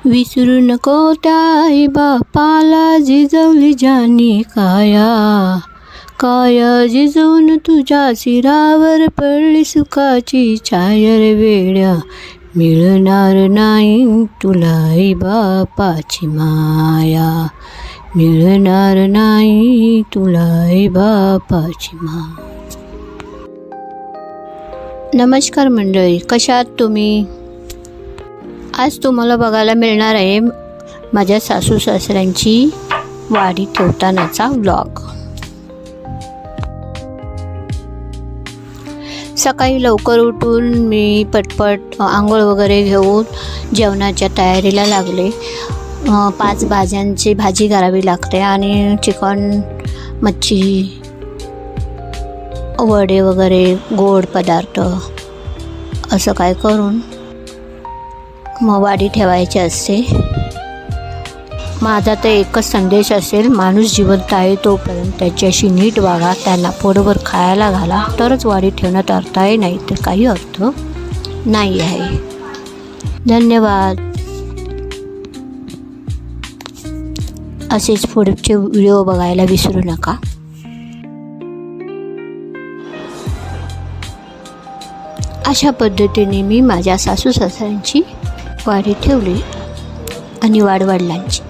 विसरू नको त्या आई बापाला जिजवली ज्यांनी काया, काया जिजवून तुझ्या शिरावर पडली सुखाची छाया रे वेड्या, मिळणार नाही तुला आई बापाची माया, मिळणार नाही तुला आई बापाची माया. नमस्कार मंडळी, कशा आहात तुम्ही? आज तुम्हाला बघायला मिळणार आहे माझ्या सासू सासऱ्यांची वाडी ठेवतानाचा व्लॉग. सकाळी लवकर उठून मी पटपट आंघोळ वगैरे घेऊन जेवणाच्या तयारीला लागले. 5 भाज्यांची भाजी करावी लागते आणि चिकन, मच्छी, वडे वगैरे गोड पदार्थ असं काय करून मग वाडी ठेवायची असते. माझा तर एकच संदेश असेल, माणूस जिवंत आहे तोपर्यंत त्याच्याशी नीट वागा, त्यांना पोटभर खायला घाला, तरच वाडी ठेवण्यात अर्थ आहे, नाही तर काही अर्थ नाही आहे. धन्यवाद. असेच पुढचे व्हिडिओ बघायला विसरू नका. अशा पद्धतीने मी माझ्या सासू सासऱ्यांची वाडी ठेवली आणि वाडवडिलांची.